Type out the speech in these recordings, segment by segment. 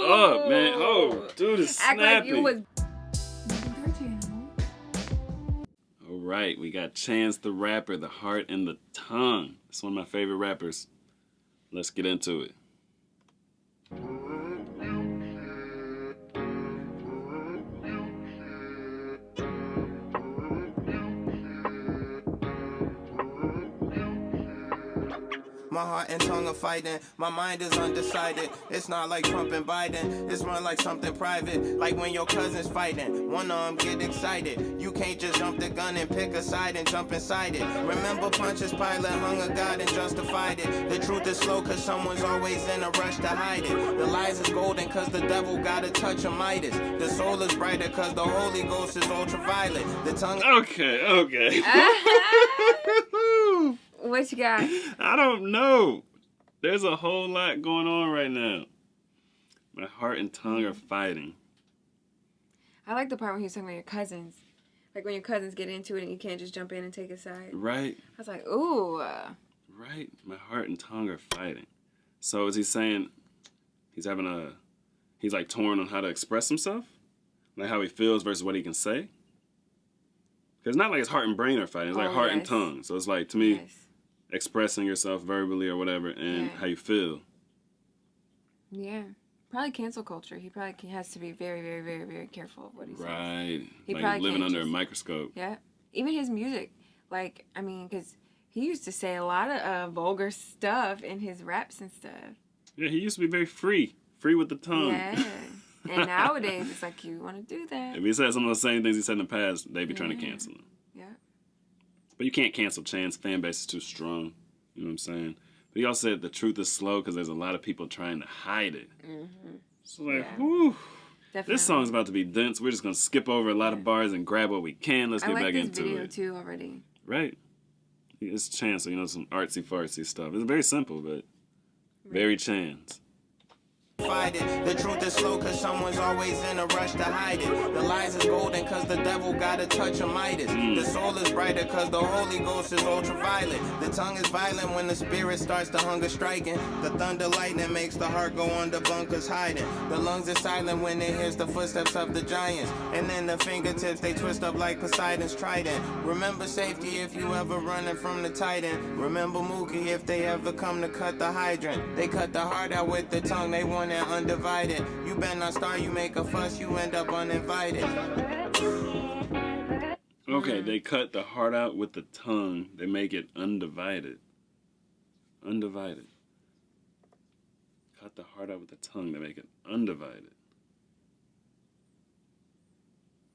up, man. Oh, dude is snappy. Act like you was. All right, we got Chance the Rapper, The Heart and the Tongue. It's one of my favorite rappers. Let's get into it. My heart and tongue are fighting, my mind is undecided. It's not like Trump and Biden, it's run like something private. Like when your cousin's fighting, one of them get excited. You can't just jump the gun and pick a side and jump inside it. Remember Pontius Pilate hung a God and justified it. The truth is slow cause someone's always in a rush to hide it. The lies is golden cause the devil got a touch of Midas. The soul is brighter cause the Holy Ghost is ultraviolet. The tongue... Okay. What you got? I don't know. There's a whole lot going on right now. My heart and tongue are fighting. I like the part when he was talking about your cousins. Like when your cousins get into it and you can't just jump in and take a side. Right. I was like, ooh. Right. My heart and tongue are fighting. So is he saying he's like torn on how to express himself? Like how he feels versus what he can say? Because it's not like his heart and brain are fighting. It's like heart and tongue. So it's like, to me, expressing yourself verbally or whatever and how you feel. Yeah. Probably cancel culture. He probably has to be very, very, very, very careful of what he says. Right. He like probably living under a microscope. Yeah. Even his music. Like, I mean, because he used to say a lot of vulgar stuff in his raps and stuff. Yeah, he used to be very free. Free with the tongue. Yeah. And nowadays, it's like, you want to do that. If he said some of the same things he said in the past, they'd be trying to cancel him. Yeah. But you can't cancel Chance. Fan base is too strong. You know what I'm saying? But he also said the truth is slow because there's a lot of people trying to hide it. Mm-hmm. So like, whew. Definitely. This song's about to be dense. We're just going to skip over a lot of bars and grab what we can. Let's get back into it. I like this video, too, already. Right. It's Chance, so, some artsy-fartsy stuff. It's very simple, but very Chance. The truth is slow cause someone's always in a rush to hide it. The lies is golden cause the devil got a touch of Midas. The soul is brighter cause the Holy Ghost is ultraviolet. The tongue is violent when the spirit starts to hunger striking. The thunder lightning makes the heart go under bunkers hiding. The lungs are silent when it hears the footsteps of the giants. And then the fingertips they twist up like Poseidon's trident. Remember safety if you ever running from the titan. Remember Mookie if they ever come to cut the hydrant. They cut the heart out with the tongue, they want and undivided. You better not start, you make a fuss, you end up uninvited. Okay, they cut the heart out with the tongue. They make it undivided. Undivided. Cut the heart out with the tongue. They make it undivided.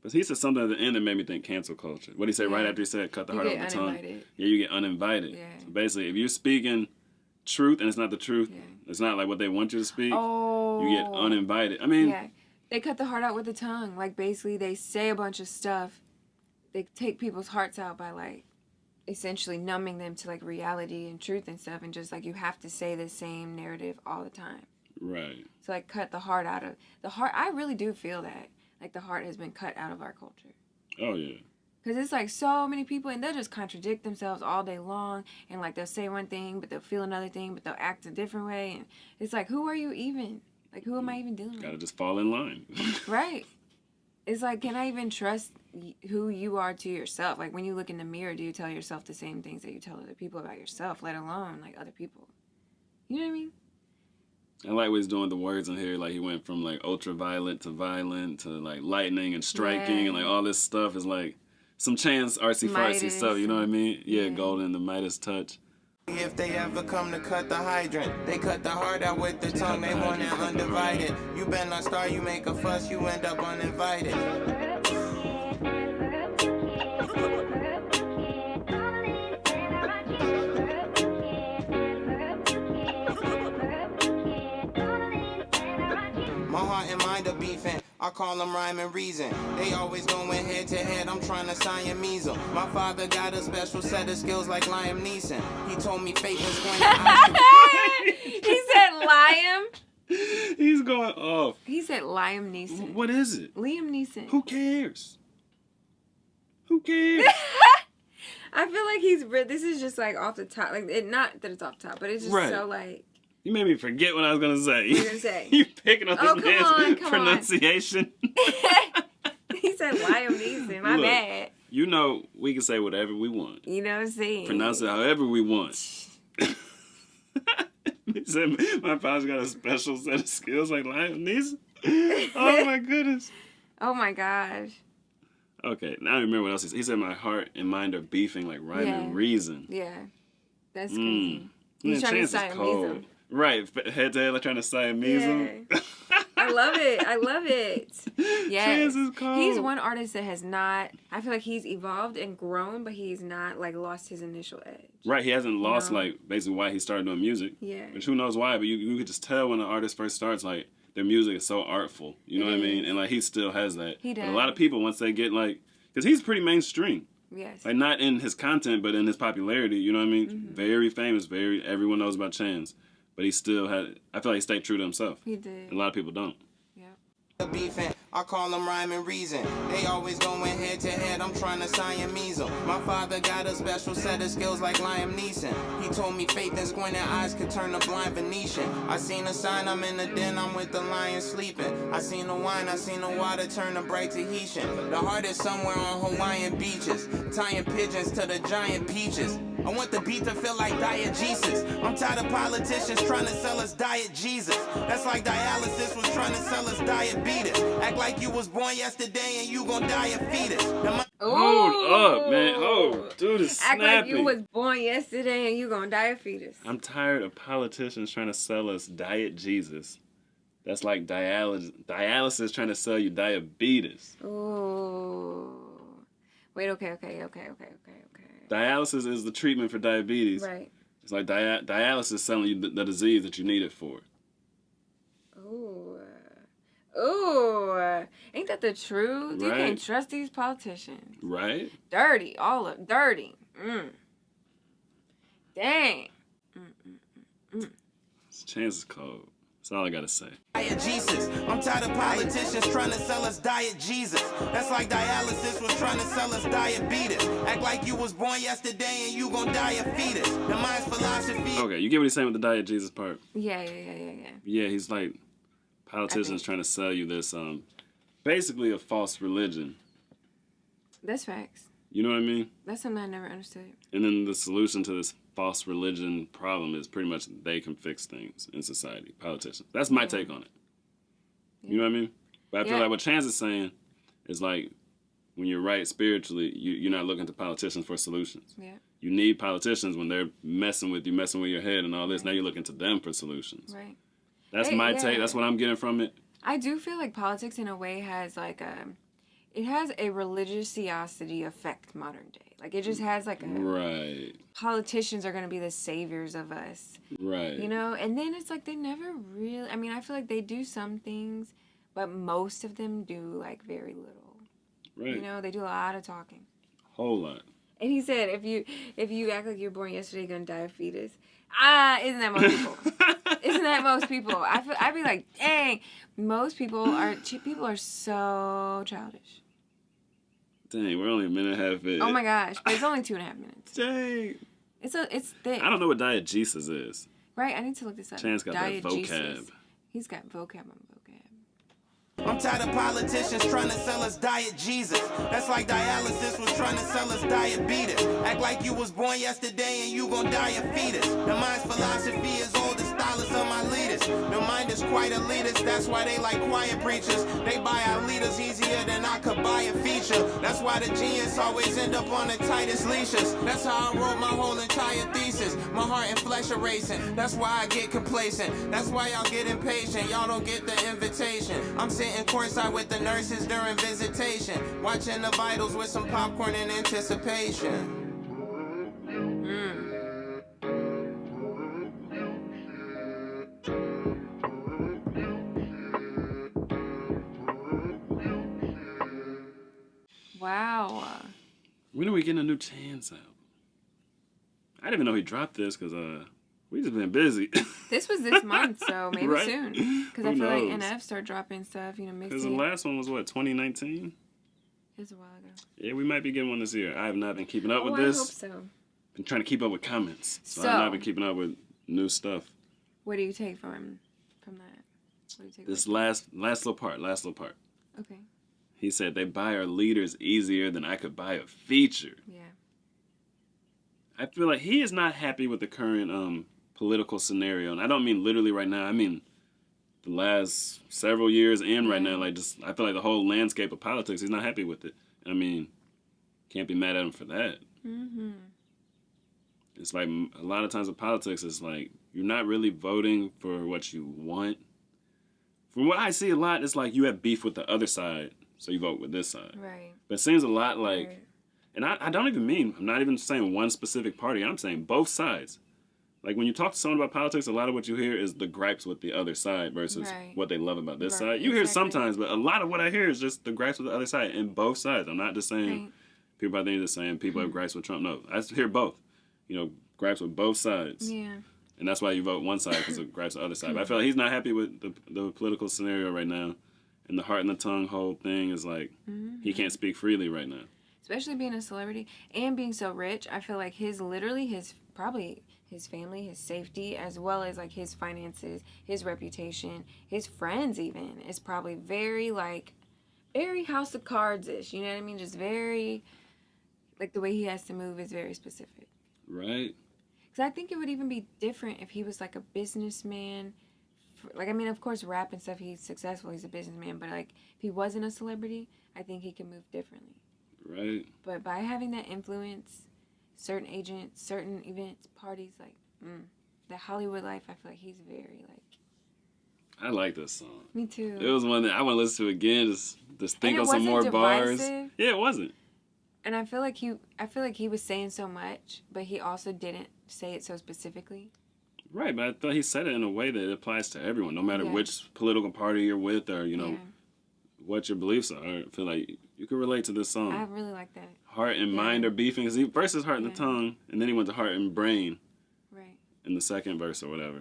But he said something at the end that made me think cancel culture. What did he say right after he said cut the heart out with the tongue? Yeah, you get uninvited. Yeah. So basically, if you're speaking truth and it's not the truth, it's not like what they want you to speak, you get uninvited. I mean... Yeah, they cut the heart out with the tongue. Like, basically, they say a bunch of stuff. They take people's hearts out by, like, essentially numbing them to, like, reality and truth and stuff. And just, like, you have to say the same narrative all the time. Right. So, like, cut the heart out of... The heart... I really do feel that. Like, the heart has been cut out of our culture. Oh, yeah. Because it's, like, so many people, and they'll just contradict themselves all day long, and, like, they'll say one thing, but they'll feel another thing, but they'll act a different way, and it's like, who are you even? Like, who am I even dealing with? Gotta just fall in line. Right. It's like, can I even trust who you are to yourself? Like, when you look in the mirror, do you tell yourself the same things that you tell other people about yourself, let alone, like, other people? You know what I mean? I like what he's doing the words in here. Like, he went from, like, ultraviolet to violent to, like, lightning and striking and, like, all this stuff is, like... Some Chance artsy-fartsy stuff, you know what I mean? Yeah, golden, the Midas touch. If they ever come to cut the hydrant, they cut the heart out with the tongue, they want it undivided. You better not start, you make a fuss, you end up uninvited. My heart and mind are beefing. I call them rhyme and reason. They always going head to head. I'm trying to Siamese them. My father got a special set of skills like Liam Neeson. He told me fate was going to... He said Liam. He's going off. He said Liam Neeson. What is it? Liam Neeson. Who cares? Who cares? I feel like this is just like off the top. Like, not that it's off the top, but it's just so like... You made me forget what I was gonna say. What you gonna say? You picking on Oh, this come man's on, come on. pronunciation. He said Liam Neeson. My Look. bad. You know, we can say whatever we want. You know what I'm saying? Pronounce it however we want. He said my father's got a special set of skills like Liam Neeson. Oh my goodness. Oh my gosh. Okay, now I remember what else he said. He said my heart and mind are beefing like rhyme and reason. Yeah. That's crazy. Man, He's trying to Chance is Siamese cold. him. Right, head to head like trying to Siamese him. I love it. I love it. Yes. Chance is cold. He's one artist that has not, I feel like he's evolved and grown, but he's not like lost his initial edge. Right, he hasn't lost No. like basically why he started doing music. Yeah. Which who knows why, but you could just tell when an artist first starts, like their music is so artful. You know what I mean? And like he still has that. He But a does. lot of people once they get like, because he's pretty mainstream. Yes. Like not in his content, but in his popularity. You know what I mean? Mm-hmm. Very famous. Everyone knows about Chance, but he still had. I feel like he stayed true to himself. He did. A lot of people don't. Beefing, I call them rhyme and reason. They always going head to head, I'm trying to Siamese them. My father got a special set of skills like Liam Neeson. He told me faith and squinting eyes could turn a blind Venetian. I seen a sign, I'm in the den, I'm with the lion sleeping. I seen the wine, I seen the water turn a bright Tahitian. The heart is somewhere on Hawaiian beaches, tying pigeons to the giant peaches. I want the beat to feel like diegesis. I'm tired of politicians trying to sell us diet Jesus. That's like dialysis was trying to sell us diabetes. Act like you was born yesterday and you gon' die a fetus. Hold up, man. Oh, dude is Act snappy. like you was born yesterday and you gonna die a fetus. I'm tired of politicians trying to sell us diet Jesus. That's like dialysis trying to sell you diabetes. Oh. Wait, okay. Dialysis is the treatment for diabetes. Right. It's like dialysis selling you the disease that you need it for. Ooh. Ooh. Ain't that the truth? You Right. can't trust these politicians. Right? Dirty. Dirty. Dang. Chance is cold. That's all I gotta say. Diet Jesus. I'm tired of politicians trying to sell us diet Jesus. That's like dialysis was trying to sell us diabetes. Act like you was born yesterday and you gon' die a fetus. The mind's philosophy. Okay, you get what he's saying with the diet Jesus part? Yeah. Yeah, he's like politicians trying to sell you this basically a false religion. That's facts. You know what I mean? That's something I never understood. And then the solution to this false religion problem is pretty much they can fix things in society. Politicians. That's my take on it. You know what I mean? But I feel like what Chance is saying is like when you're right spiritually, you're not looking to politicians for solutions. Yeah. You need politicians when they're messing with you, messing with your head and all this. Now you're looking to them for solutions. Right. That's my take. That's what I'm getting from it. I do feel like politics in a way has like it has a religiosity effect modern day. Like it just has like a Right. politicians are gonna be the saviors of us. Right. You know? And then it's like they never really, I mean, I feel like they do some things, but most of them do like very little. Right. You know, they do a lot of talking. Whole lot. And he said, if you act like you're born yesterday, you're gonna die a fetus. Isn't that most people? Isn't that most people? I'd be like, dang, most people are so childish. Dang, we're only a minute and a half in. Oh my gosh, but it's only 2.5 minutes. Dang. It's thick. I don't know what diet Jesus is. Right, I need to look this up. Chance got that vocab. Jesus. He's got vocab on vocab. I'm tired of politicians trying to sell us diet Jesus. That's like dialysis was trying to sell us diabetes. Act like you was born yesterday and you gon' die a fetus. The mind's philosophy is old, the stylist of my leaders. The mind is quite elitist, that's why they like quiet preachers. They buy our leaders easier than I could buy a feature. That's why the genius always end up on the tightest leashes. That's how I wrote my whole entire thesis. My heart and flesh are racing. That's why I get complacent. That's why y'all get impatient. Y'all don't get the invitation. I'm sitting courtside with the nurses during visitation, watching the vitals with some popcorn in anticipation. Wow. When are we getting a new Chance album? I didn't even know he dropped this because we just been busy. This was this month, so maybe Right? soon. Because I Who feel like knows? NF start dropping stuff, you know, Because the mixtape. last one was what, 2019? It was a while ago. Yeah, we might be getting one this year. I have not been keeping up Oh, with I this. hope so. Been trying to keep up with comments. So So- I've not been keeping up with new stuff. What do you take from that? What do you take This away? last little part. Okay. He said they buy our leaders easier than I could buy a feature. Yeah. I feel like he is not happy with the current political scenario, and I don't mean literally right now. I mean the last several years and right now. Like, just I feel like the whole landscape of politics, he's not happy with it. I mean, can't be mad at him for that. Mm-hmm. It's like a lot of times with politics, it's like you're not really voting for what you want. From what I see a lot, it's like you have beef with the other side, so you vote with this side. Right. But it seems a lot like, Right. and I don't even mean, I'm not even saying one specific party, I'm saying both sides. Like when you talk to someone about politics, a lot of what you hear is the gripes with the other side versus Right. what they love about this Right, side. You hear exactly. sometimes, but a lot of what I hear is just the gripes with the other side, and both sides. I'm not just saying Right. people, I think, just saying people have gripes with Trump. No, I just hear both. You know, gripes with both sides. Yeah. And that's why you vote one side, because of gripes with the other side. But I feel like he's not happy with the political scenario right now. And the heart and the tongue whole thing is like, he can't speak freely right now. Especially being a celebrity and being so rich, I feel like his probably his family, his safety, as well as like his finances, his reputation, his friends even, is probably very House of Cards-ish. You know what I mean? Just very, like the way he has to move is very specific. Right? Because I think it would even be different if he was like a businessman. Like, I mean, of course, rap and stuff, he's successful, he's a businessman, but like if he wasn't a celebrity, I think he could move differently. Right? But by having that influence, certain agents, certain events, parties, like, the Hollywood life, I feel like he's very, like... I like this song. Me too. It was one that I want to listen to again, just think And it on some more wasn't bars. divisive. Yeah, it wasn't. And I feel like he was saying so much, but he also didn't say it so specifically. Right, but I thought he said it in a way that it applies to everyone, no matter Yeah. which political party you're with or, you know, Yeah. what your beliefs are. I feel like you can relate to this song. I really like that. Heart and mind are beefing. Because he first his heart and the Yeah. tongue, and then he went to heart and brain Right. in the second verse or whatever.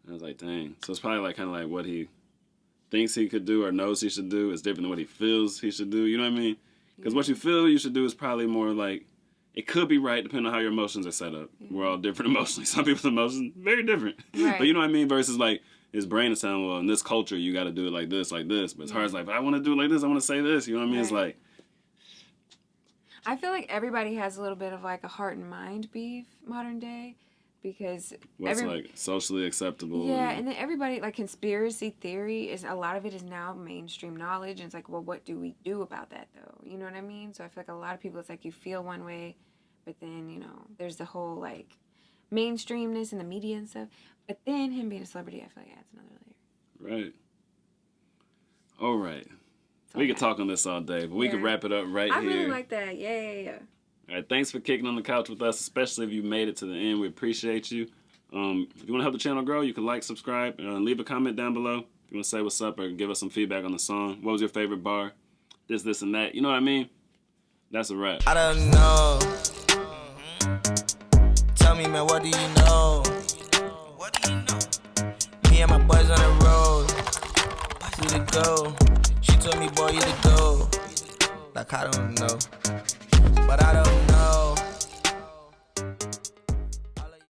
And I was like, dang. So it's probably like kind of like what he thinks he could do or knows he should do is different than what he feels he should do. You know what I mean? Because what you feel you should do is probably more like, it could be right depending on how your emotions are set up. We're all different emotionally. Some people's emotions very different. Right. But you know what I mean? Versus like his brain is saying, well, in this culture you got to do it like this. But his heart's like, but I want to do it like this. I want to say this. You know what I mean? It's Right. like, I feel like everybody has a little bit of like a heart and mind beef modern day, because what's like socially acceptable. yeah, and then everybody, like, conspiracy theory is, a lot of it is now mainstream knowledge, and it's like, well, what do we do about that though? You know what I mean? So I feel like a lot of people, it's like you feel one way, but then, you know, there's the whole like mainstreamness in the media and stuff. But then him being a celebrity, I feel like adds another layer. Right. All right. So We could talk on this all day, but we could Yeah. wrap it up right I here. really like that. Yeah. All right, thanks for kicking on the couch with us, especially if you made it to the end. We appreciate you. If you want to help the channel grow, you can like, subscribe, and leave a comment down below. If you want to say what's up or give us some feedback on the song. What was your favorite bar? This, and that. You know what I mean? That's a wrap. I don't know. Tell me, man, what do you know? What do you know? Me and my boys on the road. You to go. She told me, boy, you to go. Like, I don't know. But I don't know.